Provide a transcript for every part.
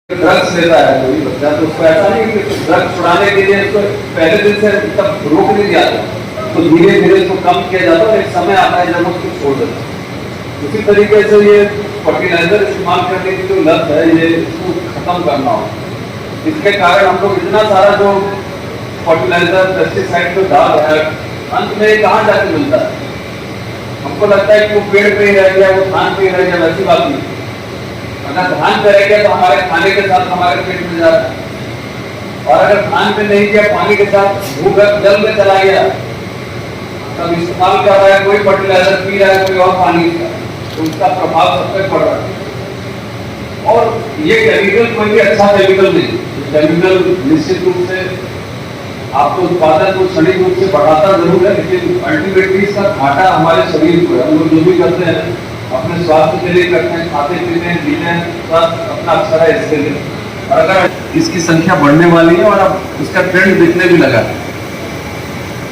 Drugs लेता है कोई बच्चा तो उसको ऐसा नहीं कि ड्रग्स छुड़ाने के लिए उसको पहले दिन से तब रोक नहीं दिया जाता, तो धीरे धीरे उसको कम किया जाता है और एक समय आता है जब उसको छोड़ देता है। उसी तरीके से ये फर्टिलाइजर इस्तेमाल करने की जो लत है ये इसको खत्म करना हो। इसके कारण हम लोग इतना सारा जो फर्टिलाइजर पेस्टिसाइड जो डाल रहा है अंत में कहाँ जाके मिलता है। हमको लगता है कि वो पेड़ पे ही रह गया, वो धान पे ही रह गया, वैसी बात नहीं। अगर धान पे रह गया तो हमारे खाने के साथ हमारे पेट में जाता है, और अगर धान पे नहीं गया पानी के साथ भूगर्भ जल में चला गया, तब इस्तेमाल कर रहा है कोई फर्टिलाइजर पी रहा है कोई और पानी का, तो उसका प्रभाव सब पे पड़ रहा है। और ये केमिकल कोई भी अच्छा केमिकल नहीं, केमिकल निश्चित रूप से आपको उत्पादन को शरीर रूप से बढ़ाता जरूर है, लेकिन अल्टीमेटली इसका घाटा हमारे शरीर को है। हम लोग जो भी करते हैं अपने स्वास्थ्य के लिए करते हैं, खाते पीते हैं जीते हैं, स्वास्थ्य अपना अच्छा है इसके लिए। और अगर इसकी संख्या बढ़ने वाली है और अब इसका ट्रेंड दिखने भी लगा है।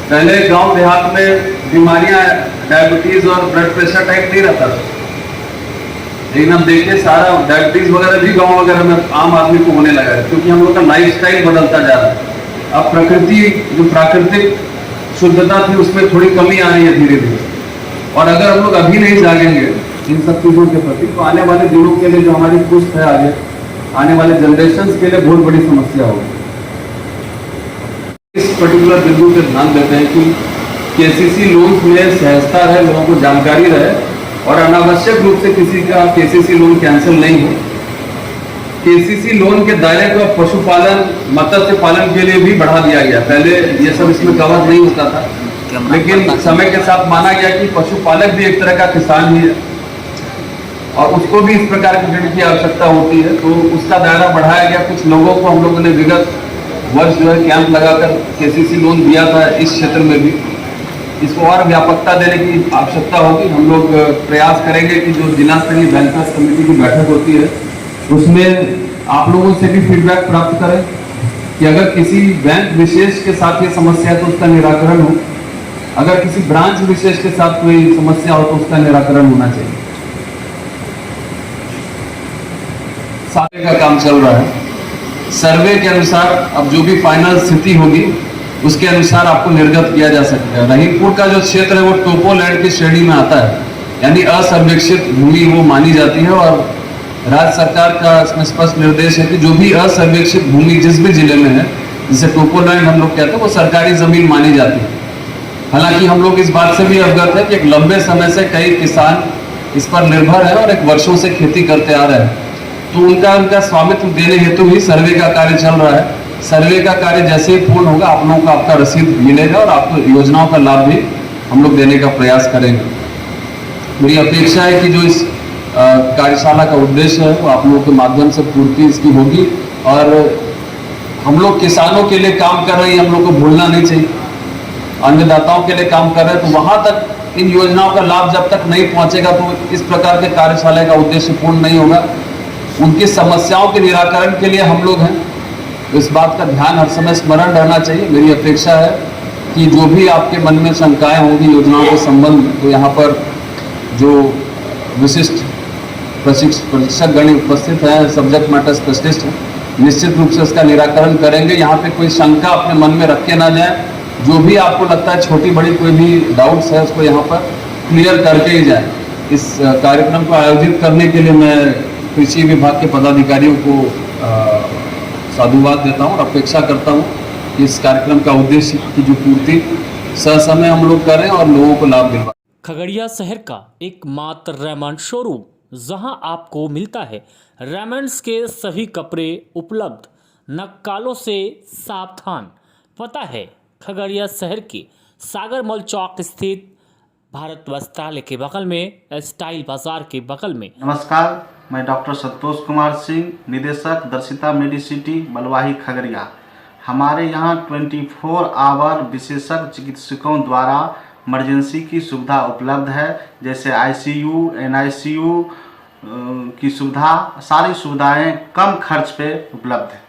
पहले गांव देहात में बीमारियां डायबिटीज और ब्लड प्रेशर टाइप नहीं रहता था, लेकिन अब देखिए सारा डायबिटीज वगैरह भी गांव वगैरह में आम आदमी को होने लगा है, क्योंकि हम लोग का लाइफ स्टाइल बदलता जा रहा है। अब प्रकृति जो प्राकृतिक शुद्धता थी उसमें थोड़ी कमी आ रही है धीरे धीरे, और अगर हम लोग अभी नहीं जागेंगे इन सब चीजों के प्रति तो आने वाले दिनों के लिए जो हमारी पुष्ट है आगे आने वाले जनरेशन के लिए बहुत बड़ी समस्या होगी। इस पर्टिकुलर बिंदु पे ध्यान देते हैं कि केसीसी लोन में सहजता रहे, लोगों को जानकारी रहे और अनावश्यक रूप से किसी का केसीसी लोन कैंसिल नहीं हो। केसीसी लोन के दायरे को पशुपालन मत्स्य पालन के लिए भी बढ़ा दिया गया। पहले ये सब इसमें कवर नहीं होता था, लेकिन समय के साथ माना गया कि पशुपालक भी एक तरह का किसान ही है और उसको भी इस प्रकार के ऋण की आवश्यकता होती है, तो उसका दायरा बढ़ाया गया। कुछ लोगों को हम लोगों ने विगत वर्ष जो है कैंप लगाकर केसीसी लोन दिया था इस क्षेत्र में भी। इसको और व्यापकता देने की आवश्यकता होगी। हम लोग प्रयास करेंगे कि जो जिला स्तरीय बैंकर्स कमेटी की बैठक होती है उसमें आप लोगों से भी फीडबैक प्राप्त करें कि अगर किसी बैंक विशेष के साथ ये समस्या है तो उसका निराकरण हो, अगर किसी ब्रांच विशेष के साथ कोई समस्या हो तो उसका निराकरण होना चाहिए। सर्वे का काम चल रहा है, सर्वे के अनुसार अब जो भी फाइनल स्थिति होगी उसके अनुसार आपको निर्गत किया जा सकता है। रहीमपुर का जो क्षेत्र है वो टोपो लैंड की श्रेणी में आता है, यानी असर्वेक्षित भूमि वो मानी जाती है और राज्य सरकार का इसमें स्पष्ट निर्देश है कि जो भी असर्वेक्षित भूमि जिस भी जिले में है, जिसे टोपो लैंड हम लोग कहते हैं, वो सरकारी जमीन मानी जाती है। हालांकि हम लोग इस बात से भी अवगत है कि एक लंबे समय से कई किसान इस पर निर्भर है और एक वर्षों से खेती करते आ रहे हैं, तो उनका स्वामित्व देने हेतु ही सर्वे का कार्य चल रहा है। सर्वे का कार्य जैसे ही पूर्ण होगा आप लोगों को आपका रसीद मिलेगा और आपको योजनाओं का लाभ भी हम लोग देने का प्रयास करेंगे। मेरी अपेक्षा है कि जो इस कार्यशाला का उद्देश्य है वो आप लोगों के माध्यम से पूर्ति इसकी होगी, और हम लोग किसानों के लिए काम कर रहे हैं, हम लोग को भूलना नहीं चाहिए। अन्नदाताओं के लिए काम कर रहे हैं, तो वहां तक इन योजनाओं का लाभ जब तक नहीं पहुंचेगा तो इस प्रकार के कार्यशाला का उद्देश्य पूर्ण नहीं होगा। उनकी समस्याओं के निराकरण के लिए हम लोग हैं, तो इस बात का ध्यान हर समय स्मरण रहना चाहिए। मेरी अपेक्षा है कि जो भी आपके मन में शंकाएं होंगी योजनाओं के संबंध, तो यहाँ पर जो विशिष्ट प्रशिक्षक गण उपस्थित है, सब्जेक्ट मैटर स्पेशलिस्ट हैं, निश्चित रूप से इसका निराकरण करेंगे। यहाँ पे कोई शंका अपने मन में रख के ना जाए, जो भी आपको लगता है छोटी बड़ी कोई भी डाउट्स है उसको यहाँ पर क्लियर करके ही जाए। इस कार्यक्रम को आयोजित करने के लिए मैं कृषि विभाग के पदाधिकारियों को साधुवाद देता हूँ और अपेक्षा करता हूँ कि इस कार्यक्रम का उद्देश्य की जो पूर्ति ससमय हम लोग करें और लोगों को लाभ दिलवाएं। खगड़िया शहर का एकमात्र रेमंड शोरूम, जहां आपको मिलता है रेमंड्स के सभी कपड़े उपलब्ध, नक्कालों से सावधान। पता है खगड़िया शहर के सागर मॉल चौक स्थित भारत वस्त्रालय के बगल में, स्टाइल बाजार के बगल में। नमस्कार, मैं डॉक्टर संतोष कुमार सिंह, निदेशक दर्शिता मेडिसिटी बलवाही खगड़िया। हमारे यहाँ 24 आवर विशेषज्ञ चिकित्सकों द्वारा इमरजेंसी की सुविधा उपलब्ध है, जैसे आईसीयू, एनआईसीयू की सुविधा, सारी सुविधाएं कम खर्च पे उपलब्ध है।